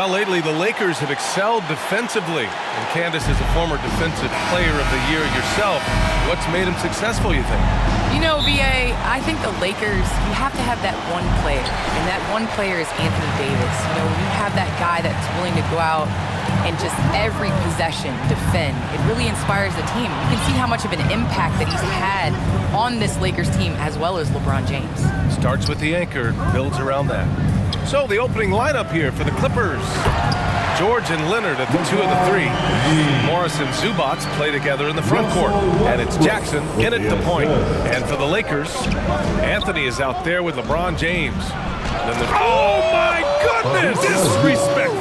Well, lately the Lakers have excelled defensively, and Candace is a former defensive player of the year yourself. What's made him successful, you think? You know, BA, I think the Lakers, you have to have that one player, and that one player is Anthony Davis. You know, you have that guy that's willing to go out and just every possession defend. It really inspires the team. You can see how much of an impact that he's had on this Lakers team as well as LeBron James. Starts with the anchor, builds around that. So the opening lineup here for the Clippers. George and Leonard at the 2 and the 3. Morris and Zubats play together in the front court. And it's Jackson in at the point. And for the Lakers, Anthony is out there with LeBron James. Oh my goodness! Disrespectful.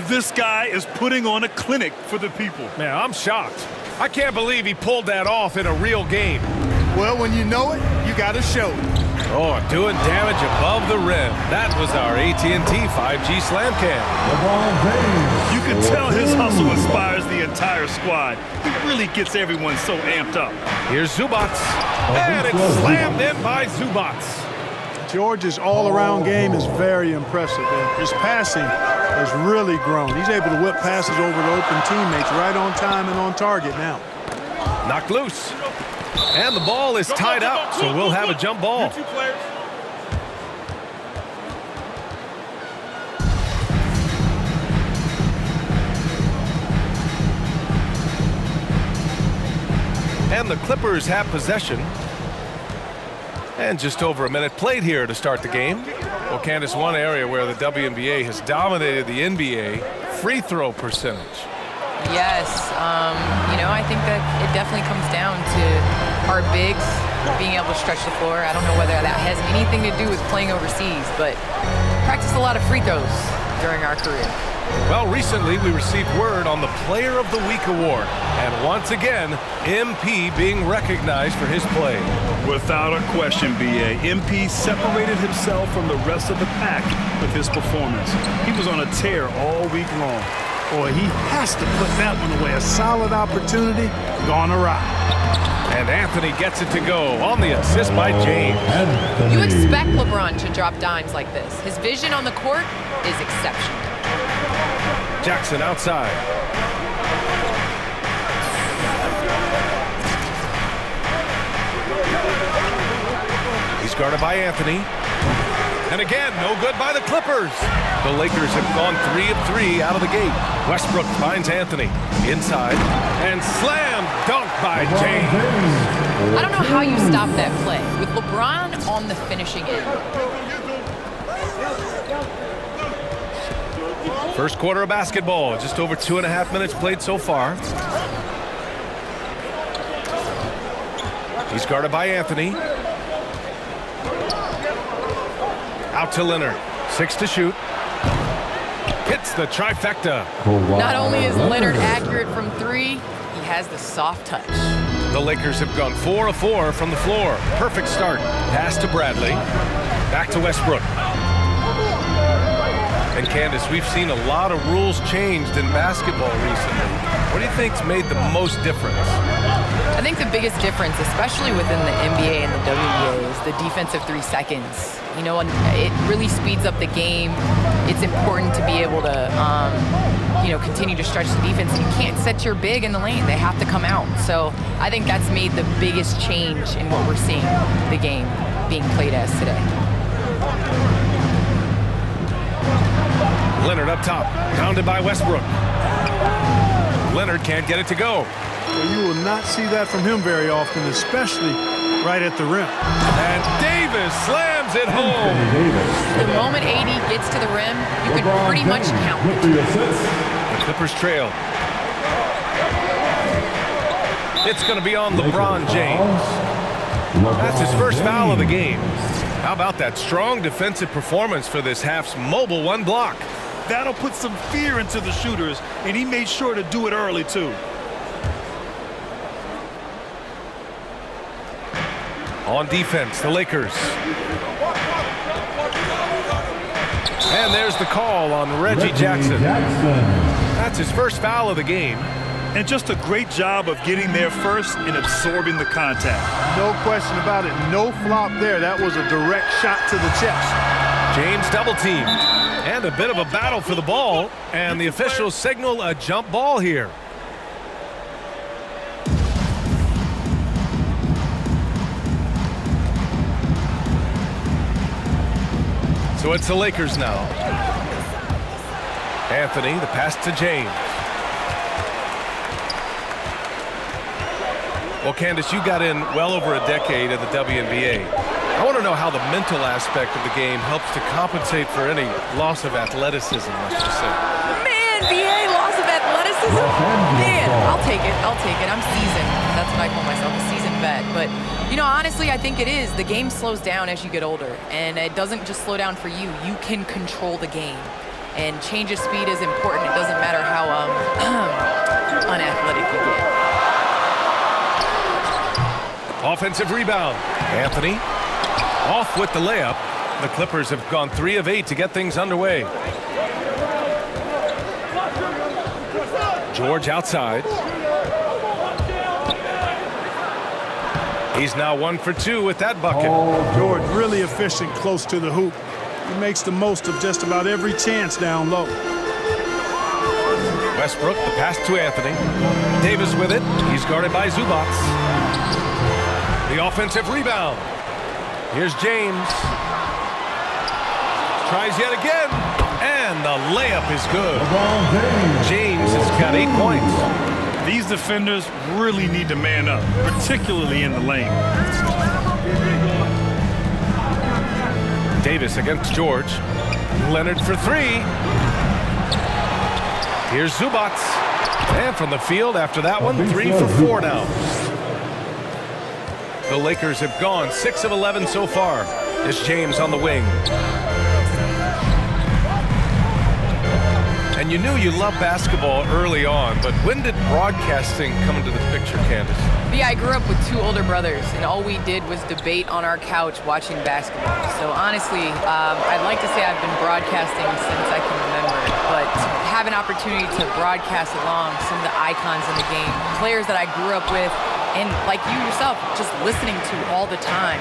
This guy is putting on a clinic for the people. Man, I'm shocked. I can't believe he pulled that off in a real game. Well, when you know it, you got to show it. Oh, doing damage above the rim. That was our AT&T 5G Slam Cam. You can tell his hustle inspires the entire squad. He really gets everyone so amped up. Here's Zubats. And it's slammed in by Zubats. George's all-around game is very impressive. And his passing has really grown. He's able to whip passes over to open teammates right on time and on target now. Knocked loose. And the ball is tied up, so we'll have a jump ball. And the Clippers have possession. And just over a minute played here to start the game. Well, Candace, one area where the WNBA has dominated the NBA, free throw percentage. Yes, you know, I think that it definitely comes down to our bigs being able to stretch the floor. I don't know whether that has anything to do with playing overseas, but practiced a lot of free throws during our career. Well, recently we received word on the Player of the Week award. And once again, MP being recognized for his play. Without a question, BA, MP separated himself from the rest of the pack with his performance. He was on a tear all week long. Boy, he has to put that one away. A solid opportunity gone awry. And Anthony gets it to go on the assist by James. You expect LeBron to drop dimes like this. His vision on the court is exceptional. Jackson outside. He's guarded by Anthony. And again, no good by the Clippers. The Lakers have gone 3 of 3 out of the gate. Westbrook finds Anthony inside and slam dunk by James. I don't know how you stop that play with LeBron on the finishing end. First quarter of basketball, just over 2.5 minutes played so far. He's guarded by Anthony. Out to Leonard. 6 to shoot. Hits the trifecta. Not only is Leonard accurate from 3, he has the soft touch. The Lakers have gone 4 of 4 from the floor. Perfect start. Pass to Bradley. Back to Westbrook. And Candace, we've seen a lot of rules changed in basketball recently. What do you think's made the most difference? I think the biggest difference, especially within the NBA and the WNBA, is the defensive 3 seconds. You know, and it really speeds up the game. It's important to be able to, you know, continue to stretch the defense. And you can't set your big in the lane. They have to come out. So I think that's made the biggest change in what we're seeing the game being played as today. Leonard up top, pounded by Westbrook. Leonard can't get it to go. Well, you will not see that from him very often, especially right at the rim. And Davis slams it home. The moment AD gets to the rim, you can pretty much count it. The Clippers trail. It's going to be on LeBron James. That's his first foul of the game. How about that strong defensive performance for this half's mobile 1 block? That'll put some fear into the shooters, and he made sure to do it early, too. On defense, the Lakers. And there's the call on Reggie Jackson. That's his first foul of the game. And just a great job of getting there first and absorbing the contact. No question about it. No flop there. That was a direct shot to the chest. James double teamed. And a bit of a battle for the ball. And the officials signal a jump ball here. So it's the Lakers now. Anthony, the pass to James. Well, Candace, you got in well over a decade in the WNBA. I want to know how the mental aspect of the game helps to compensate for any loss of athleticism, let's just say. Man, BA, loss of athleticism? Man, I'll take it. I'll take it. I'm seasoned. That's what I call myself, a seasoned vet. But, you know, honestly, I think it is. The game slows down as you get older. And it doesn't just slow down for you. You can control the game. And change of speed is important. It doesn't matter how unathletic you get. Offensive rebound. Anthony off with the layup. The Clippers have gone 3 of 8 to get things underway. George outside. He's now 1 for 2 with that bucket. George really efficient close to the hoop. He makes the most of just about every chance down low. Westbrook, the pass to Anthony. Davis with it. He's guarded by Zubats. The offensive rebound. Here's James. Tries yet again. And the layup is good. James has got 8 points. These defenders really need to man up, particularly in the lane. Davis against George. Leonard for 3. Here's Zubats. And from the field after that one, 3 for 4 now. The Lakers have gone 6 of 11 so far. There's James on the wing. And you knew you loved basketball early on, but when did broadcasting come into the picture, Candace? Yeah, I grew up with 2 older brothers, and all we did was debate on our couch watching basketball. So honestly, I'd like to say I've been broadcasting since I can remember, but to have an opportunity to broadcast along some of the icons in the game, players that I grew up with, and like you yourself, just listening to all the time,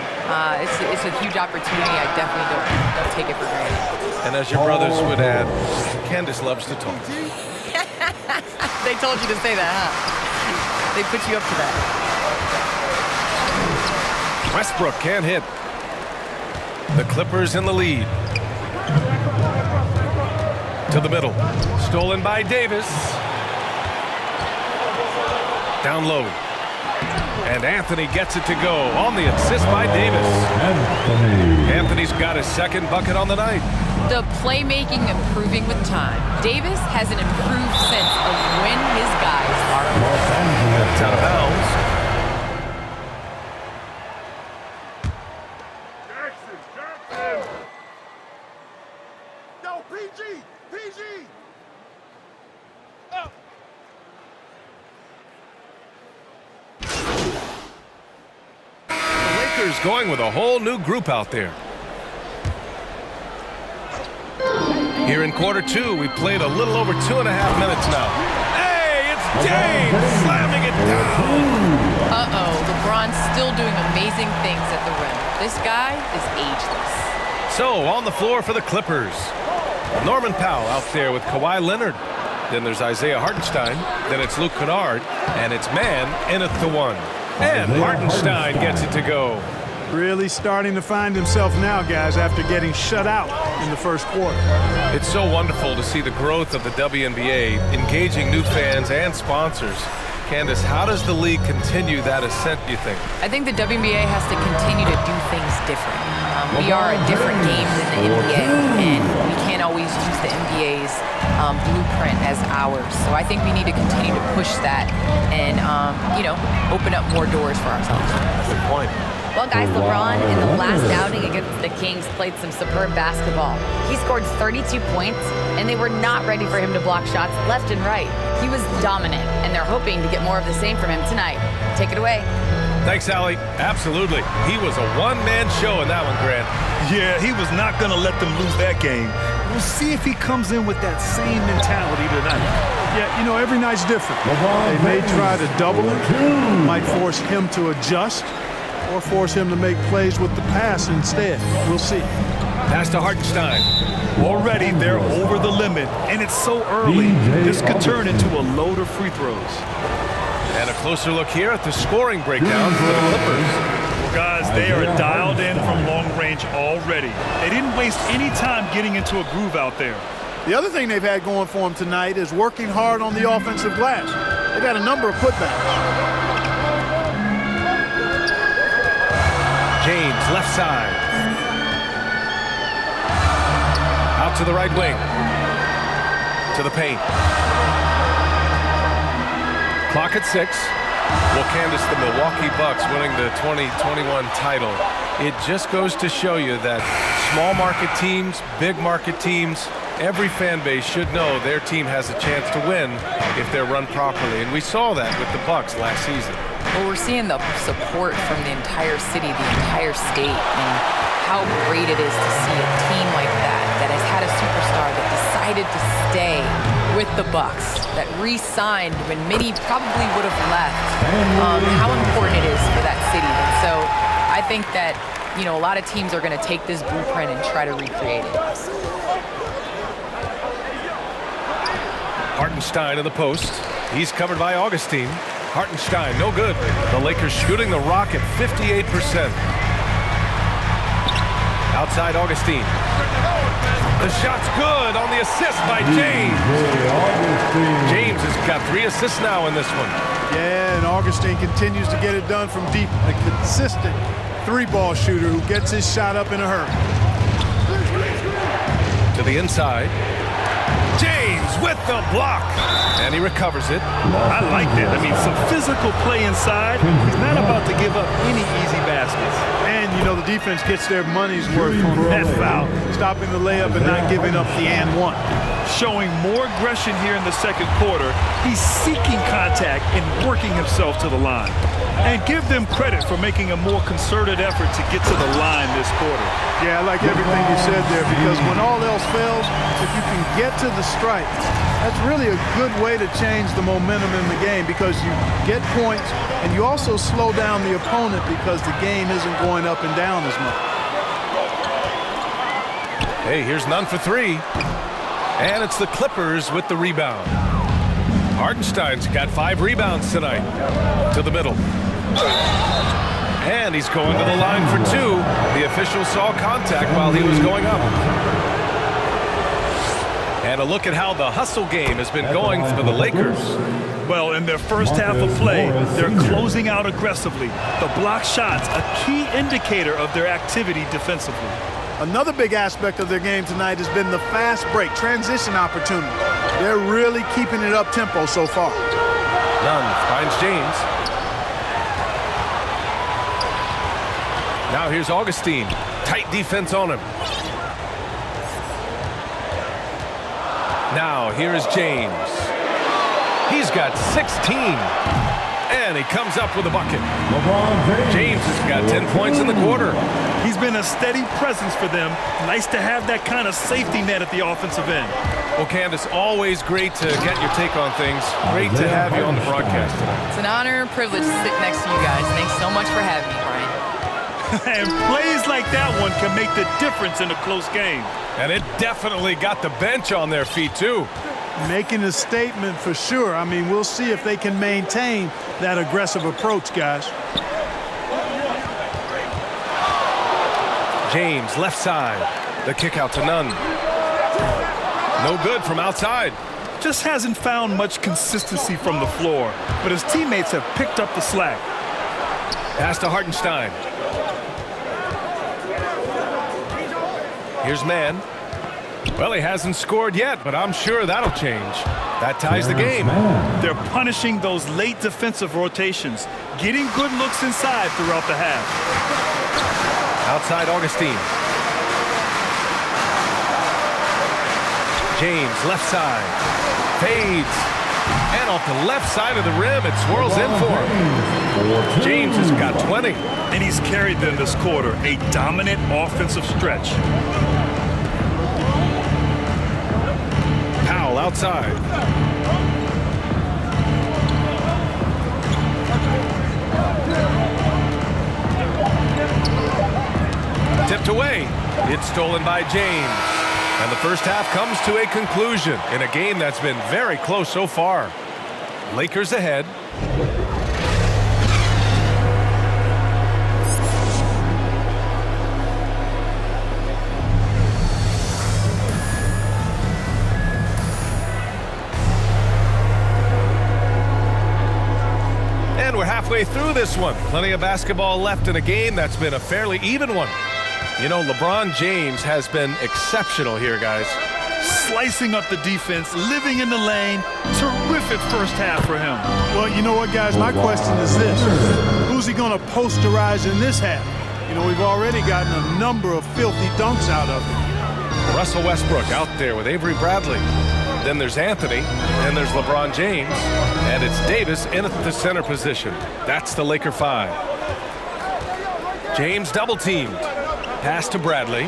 it's a huge opportunity. I definitely don't take it for granted. And as your brothers would add, Candace loves to talk. They told you to say that, huh? They put you up to that. Westbrook can't hit. The Clippers in the lead. To the middle. Stolen by Davis. Down low. And Anthony gets it to go on the assist by Davis. Anthony's got his 2nd bucket on the night. The playmaking improving with time. Davis has an improved sense of when his guys are open. It's out of bounds. Jackson! Yo, PG! Up! The Lakers going with a whole new group out there. Here in quarter 2, we played a little over 2.5 minutes now. Hey, it's James slamming it down. Uh-oh, LeBron's still doing amazing things at the rim. This guy is ageless. So, on the floor for the Clippers. Norman Powell out there with Kawhi Leonard. Then there's Isaiah Hartenstein. Then it's Luke Kennard. And it's man inneth the one. And Hartenstein gets it to go. Really starting to find himself now, guys, after getting shut out in the first quarter. It's so wonderful to see the growth of the WNBA, engaging new fans and sponsors. Candace, how does the league continue that ascent, do you think? I think the WNBA has to continue to do things different. We are a different game than the NBA, and we can't always use the NBA's blueprint as ours. So I think we need to continue to push that and, open up more doors for ourselves. Good point. Well, guys, LeBron, in the last outing against the Kings, played some superb basketball. He scored 32 points, and they were not ready for him to block shots left and right. He was dominant, and they're hoping to get more of the same from him tonight. Take it away. Thanks, Allie. Absolutely. He was a one-man show in that one, Grant. Yeah, he was not going to let them lose that game. We'll see if he comes in with that same mentality tonight. Yeah, every night's different. They may try to double him, might force him to adjust, or force him to make plays with the pass instead. We'll see. Pass to Hartenstein. Already they're over the limit, and it's so early. This could turn into a load of free throws. And a closer look here at the scoring breakdown for the Clippers. Well, guys, they are dialed in from long range already. They didn't waste any time getting into a groove out there. The other thing they've had going for them tonight is working hard on the offensive glass. They've got a number of putbacks. James, left side. Out to the right wing. To the paint. Clock at 6. Well, Candace, the Milwaukee Bucks winning the 2021 title. It just goes to show you that small market teams, big market teams, every fan base should know their team has a chance to win if they're run properly. And we saw that with the Bucks last season. Well, we're seeing the support from the entire city, the entire state, and how great it is to see a team like that has had a superstar that decided to stay with the Bucks, that re-signed when many probably would have left, how important it is for that city. And so I think that, you know, a lot of teams are going to take this blueprint and try to recreate it. Hartenstein in the post. He's covered by Augustine. Hartenstein, no good. The Lakers shooting the rock at 58%. Outside Augustine. The shot's good on the assist by James. James has got 3 assists now in this one. Yeah, and Augustine continues to get it done from deep. A consistent 3-ball shooter who gets his shot up in a hurry. To the inside. James with the block. And he recovers it. I like that. I mean, some physical play inside. He's not about to give up any easy baskets. And, you know, the defense gets their money's worth on that foul, stopping the layup and not giving up the and one. Showing more aggression here in the second quarter. He's seeking contact and working himself to the line. And give them credit for making a more concerted effort to get to the line this quarter. Yeah, I like everything you said there, because when all else fails, if you can get to the stripe, that's really a good way to change the momentum in the game, because you get points and you also slow down the opponent because the game isn't going up and down as much. Hey, here's none for 3. And it's the Clippers with the rebound. Hartenstein's got 5 rebounds tonight. To the middle. And he's going to the line for 2. The official saw contact while he was going up. And a look at how the hustle game has been going for the Lakers. Well, in their first half of play, they're closing out aggressively. The block shots, a key indicator of their activity defensively. Another big aspect of their game tonight has been the fast break, transition opportunity. They're really keeping it up tempo so far. Nunn finds James. Now here's Augustine. Tight defense on him. Now here is James. He's got 16. And he comes up with a bucket. James has got 10 points in the quarter. He's been a steady presence for them. Nice to have that kind of safety net at the offensive end. Well, Candace, always great to get your take on things. Great to have you on the broadcast tonight. It's an honor and privilege to sit next to you guys. Thanks so much for having me, Brian. And plays like that one can make the difference in a close game. And it definitely got the bench on their feet, too. Making a statement for sure. I mean, we'll see if they can maintain that aggressive approach, guys. James, left side. The kick out to Nunn. No good from outside. Just hasn't found much consistency from the floor, but his teammates have picked up the slack. Pass to Hartenstein. Here's Mann. Well, he hasn't scored yet, but I'm sure that'll change. That ties the game. They're punishing those late defensive rotations, getting good looks inside throughout the half. Outside Augustine. James, left side. Fades. And off the left side of the rim, it swirls in for him. James has got 20. And he's carried them this quarter, a dominant offensive stretch. Powell outside. Tipped away. It's stolen by James. And the first half comes to a conclusion in a game that's been very close so far. Lakers ahead. And we're halfway through this one. Plenty of basketball left in a game that's been a fairly even one. You know, LeBron James has been exceptional here, guys. Slicing up the defense, living in the lane. Terrific first half for him. Well, you know what, guys? My question is this. Who's he going to posterize in this half? You know, we've already gotten a number of filthy dunks out of him. Russell Westbrook out there with Avery Bradley. Then there's Anthony, and there's LeBron James, and it's Davis in at the center position. That's the Laker 5. James double-teamed. Pass to Bradley.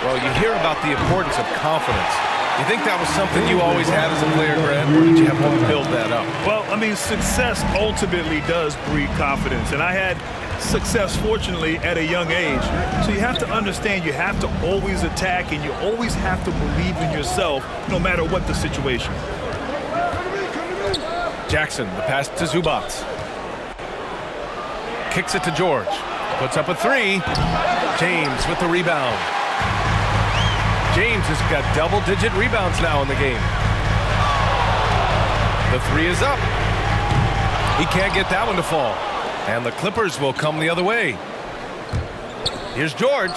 Well, you hear about the importance of confidence. You think that was something you always had as a player, Grant, or did you have to build that up? Well, I mean, success ultimately does breed confidence, and I had success, fortunately, at a young age. So you have to understand you have to always attack, and you always have to believe in yourself no matter what the situation. Jackson, the pass to Zubac. Kicks it to George. Puts up a three. James with the rebound. James has got double-digit rebounds now in the game. The three is up. He can't get that one to fall. And the Clippers will come the other way. Here's George.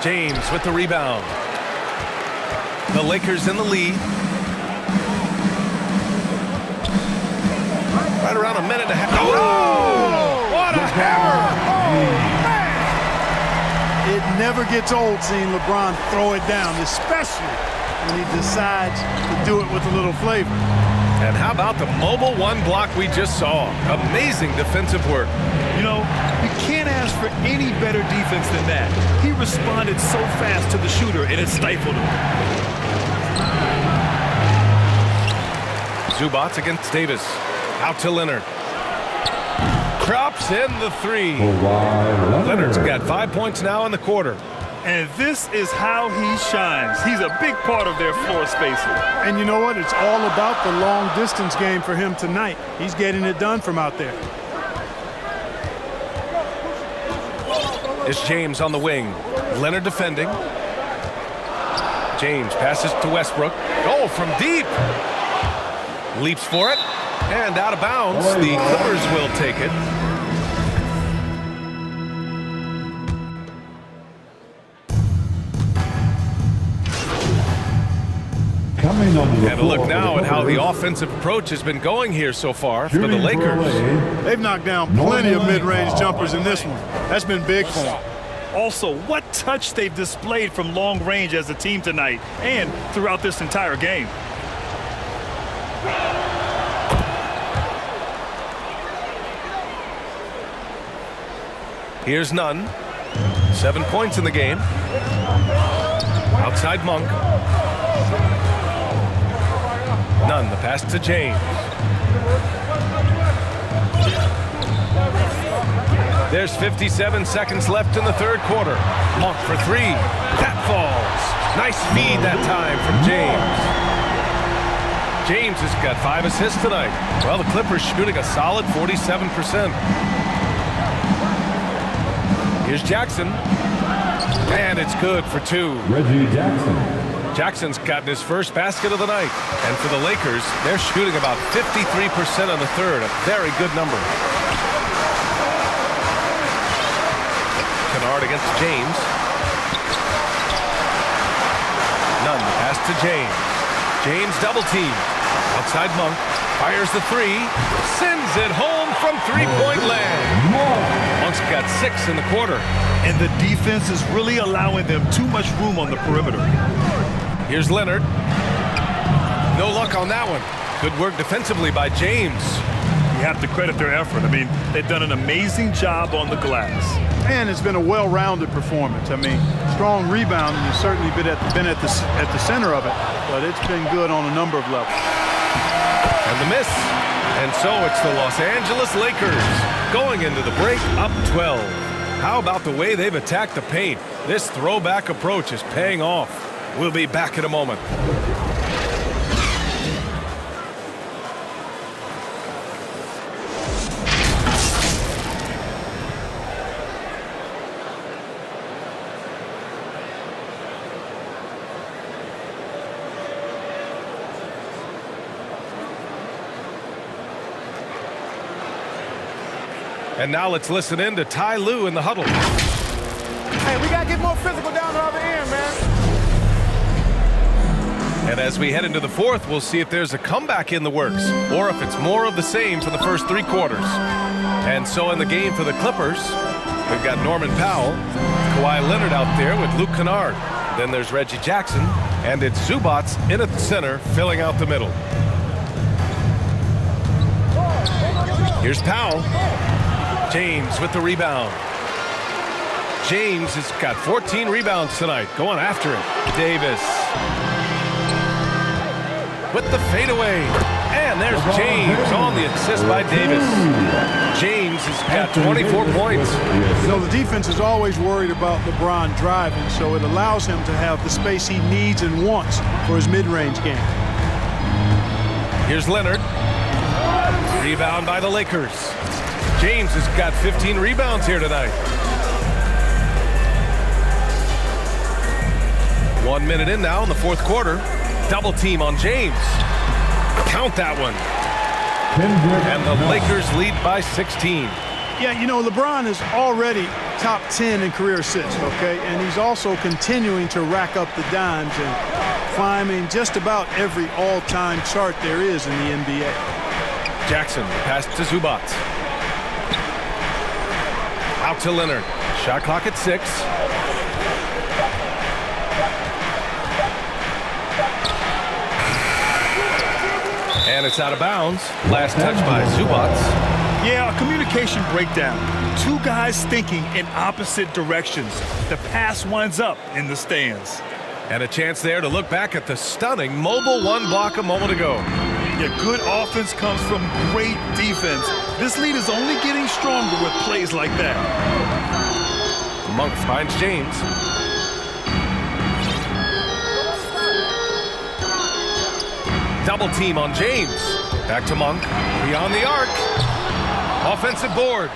James with the rebound. The Lakers in the lead. Right around a minute and a half. Oh! What a hammer! Oh, man! It never gets old seeing LeBron throw it down, especially when he decides to do it with a little flavor. And how about the mobile one block we just saw? Amazing defensive work. You know, you can't ask for any better defense than that. He responded so fast to the shooter, and it stifled him. Zubac against Davis. Out to Leonard. Drops in the three. Leonard's got 5 points now in the quarter. And this is how he shines. He's a big part of their floor spacing. And you know what? It's all about the long distance game for him tonight. He's getting it done from out there. It's James on the wing. Leonard defending. James passes to Westbrook. Oh, from deep. Leaps for it. And out of bounds. The Clippers will take it. And a look now at how the offensive approach has been going here so far for the Lakers. They've knocked down plenty of mid-range jumpers in this one. That's been big for them. Also, what touch they've displayed from long range as a team tonight and throughout this entire game. Here's Nunn. 7 points in the game. Outside Monk. Nunn, the pass to James. There's 57 seconds left in the third quarter. Monk for three. That falls. Nice feed that time from James. James has got 5 assists tonight. Well, the Clippers shooting a solid 47%. Here's Jackson. And it's good for 2. Reggie Jackson. Jackson's gotten his first basket of the night. And for the Lakers, they're shooting about 53% on the third. A very good number. Kennard against James. Nunn, the pass to James. James double team. Outside Monk. Fires the three. Sends it home from three-point land. Monk's got 6 in the quarter. And the defense is really allowing them too much room on the perimeter. Here's Leonard. No luck on that one. Good work defensively by James. You have to credit their effort. I mean, they've done an amazing job on the glass. And it's been a well-rounded performance. I mean, strong rebound, and you've certainly been at the center of it, but it's been good on a number of levels. And the miss. And so it's the Los Angeles Lakers going into the break up 12. How about the way they've attacked the paint? This throwback approach is paying off. We'll be back in a moment. And now let's listen in to Ty Lue in the huddle. Hey, we got to get more physical down the other end, man. And as we head into the fourth, we'll see if there's a comeback in the works or if it's more of the same for the first 3 quarters. And so in the game for the Clippers, we've got Norman Powell, Kawhi Leonard out there with Luke Kennard. Then there's Reggie Jackson, and it's Zubats in at the center, filling out the middle. Here's Powell. James with the rebound. James has got 14 rebounds tonight. Going after it. Davis with the fadeaway. And there's James on the assist by Davis. James has got 24 points. You know, the defense is always worried about LeBron driving, so it allows him to have the space he needs and wants for his mid-range game. Here's Leonard. Rebound by the Lakers. James has got 15 rebounds here tonight. 1 minute in now in the fourth quarter. Double team on James. Count that one. And the Lakers lead by 16. Yeah, you know, LeBron is already top 10 in career assists, okay? And he's also continuing to rack up the dimes and climbing just about every all-time chart there is in the NBA. Jackson pass to Zubats. Out to Leonard. Shot clock at 6. And it's out of bounds. Last touch by Zubats. Yeah, a communication breakdown. 2 guys thinking in opposite directions. The pass winds up in the stands. And a chance there to look back at the stunning mobile 1 block a moment ago. Yeah, good offense comes from great defense. This lead is only getting stronger with plays like that. Monk finds James. Double team on James. Back to Monk. Beyond the arc. Offensive board.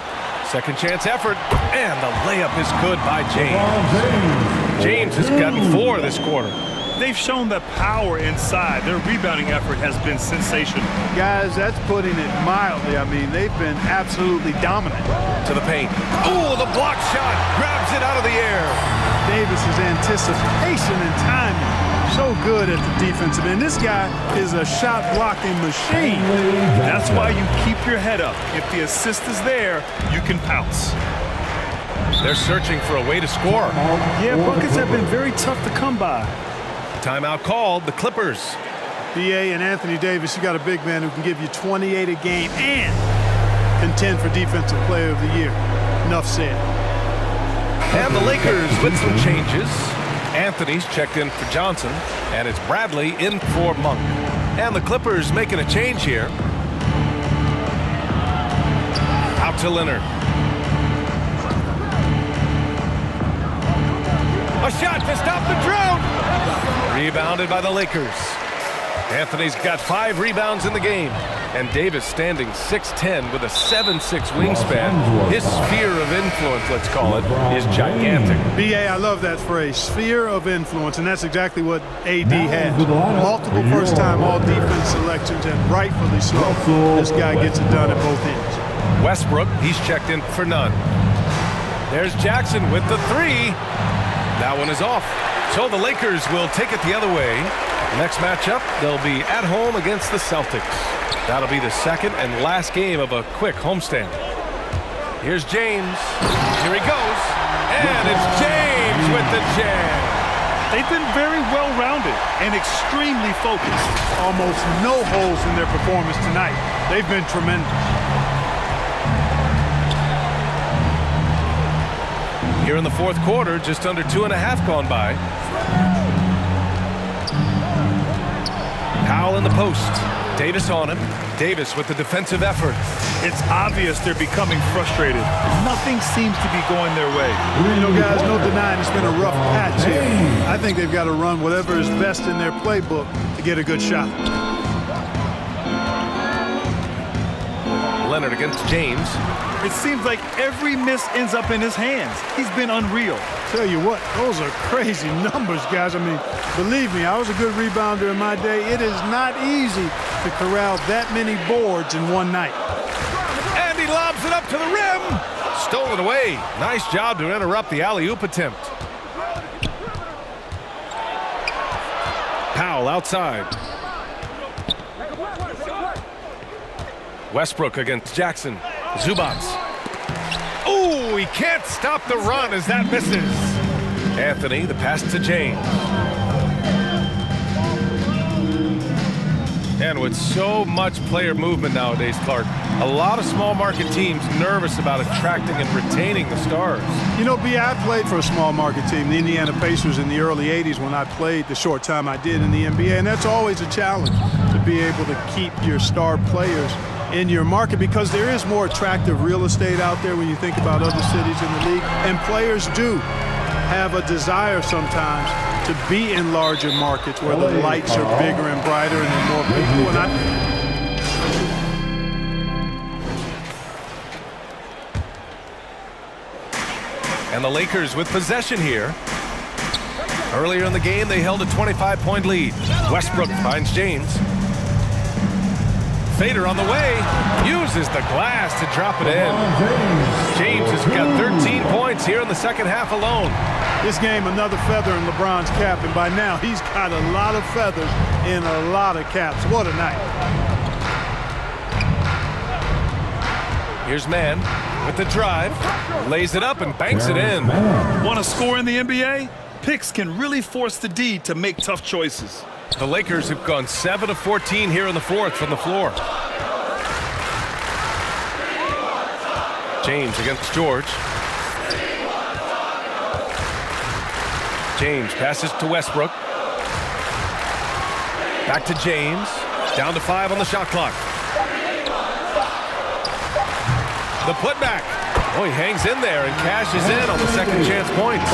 Second chance effort. And the layup is good by James. James has gotten 4 this quarter. They've shown the power inside. Their rebounding effort has been sensational. Guys, that's putting it mildly. I mean, they've been absolutely dominant. To the paint. Oh, the block shot. Grabs it out of the air. Davis's anticipation and timing. So good at the defensive end. This guy is a shot-blocking machine. That's why you keep your head up. If the assist is there, you can pounce. They're searching for a way to score. Yeah, buckets have been very tough to come by. Timeout called, the Clippers. B.A. and Anthony Davis, you got a big man who can give you 28 a game and contend for Defensive Player of the Year. Enough said. And the Lakers with some changes. Anthony's checked in for Johnson, and it's Bradley in for Monk. And the Clippers making a change here. Out to Leonard. A shot to stop the drought. Rebounded by the Lakers. Anthony's got 5 rebounds in the game. And Davis standing 6'10" with a 7'6" wingspan. His sphere of influence, let's call it, is gigantic. B.A., I love that phrase, sphere of influence, and that's exactly what A.D. has. Multiple first-time all-defense selections, and rightfully so. This guy gets it done at both ends. Westbrook, he's checked in for none. There's Jackson with the 3. That one is off. So the Lakers will take it the other way. Next matchup, they'll be at home against the Celtics. That'll be the second and last game of a quick homestand. Here's James. Here he goes. And it's James with the jam. They've been very well-rounded and extremely focused. Almost no holes in their performance tonight. They've been tremendous. Here in the fourth quarter, just under 2.5 gone by. Powell in the post. Davis on him. Davis with the defensive effort. It's obvious they're becoming frustrated. Nothing seems to be going their way. You know, guys, no denying it's been a rough patch here. I think they've got to run whatever is best in their playbook to get a good shot. Leonard against James. It seems like every miss ends up in his hands. He's been unreal. Tell you what, those are crazy numbers, guys. I mean, believe me, I was a good rebounder in my day. It is not easy to corral that many boards in one night. And he lobs it up to the rim. Stolen away. Nice job to interrupt the alley-oop attempt. Powell outside. Westbrook against Jackson. Zubats. Ooh, he can't stop the run as that misses. Anthony, the pass to James. And with so much player movement nowadays, Clark, a lot of small market teams nervous about attracting and retaining the stars. You know, B, I played for a small market team, the Indiana Pacers, in the early 80s when I played the short time I did in the NBA, and that's always a challenge to be able to keep your star players in your market because there is more attractive real estate out there when you think about other cities in the league, and players do have a desire sometimes to be in larger markets where the lights are bigger and brighter and there are more people. And the Lakers with possession here. Earlier in the game, they held a 25-point lead. Westbrook finds James. Fader on the way, uses the glass to drop it in. James has got 13 points here in the second half alone. This game, another feather in LeBron's cap, and by now he's got a lot of feathers in a lot of caps. What a night. Here's Mann with the drive, lays it up and banks it in. Want to score in the NBA? Picks can really force the D to make tough choices. The Lakers have gone 7 of 14 here in the fourth from the floor. James against George. James passes to Westbrook. Back to James. Down to 5 on the shot clock. The putback. Oh, he hangs in there and cashes in on the second chance points.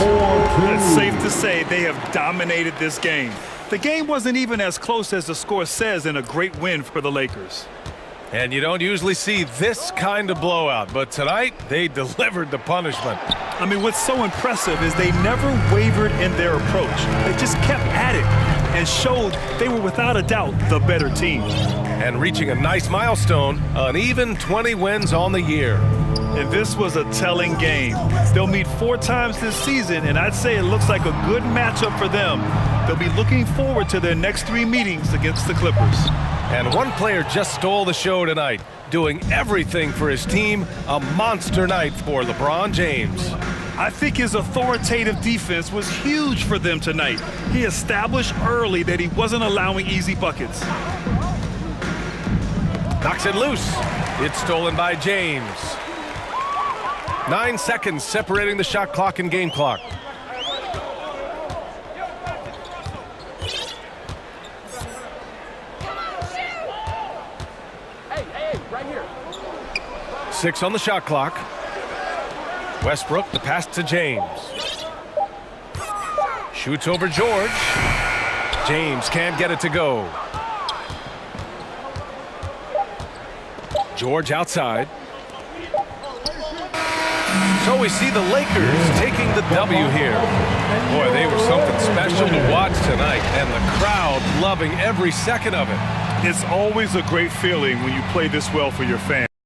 It's safe to say they have dominated this game. The game wasn't even as close as the score says in a great win for the Lakers. And you don't usually see this kind of blowout, but tonight they delivered the punishment. I mean, what's so impressive is they never wavered in their approach. They just kept at it and showed they were without a doubt the better team. And reaching a nice milestone, an even 20 wins on the year. And this was a telling game. They'll meet 4 times this season, and I'd say it looks like a good matchup for them. They'll be looking forward to their next 3 meetings against the Clippers. And one player just stole the show tonight, doing everything for his team. A monster night for LeBron James. I think his authoritative defense was huge for them tonight. He established early that he wasn't allowing easy buckets. Knocks it loose. It's stolen by James. 9 seconds separating the shot clock and game clock. Hey, right here. 6 on the shot clock. Westbrook, the pass to James. Shoots over George. James can't get it to go. George outside. So we see the Lakers taking the W here. Boy, they were something special to watch tonight, and the crowd loving every second of it. It's always a great feeling when you play this well for your fans.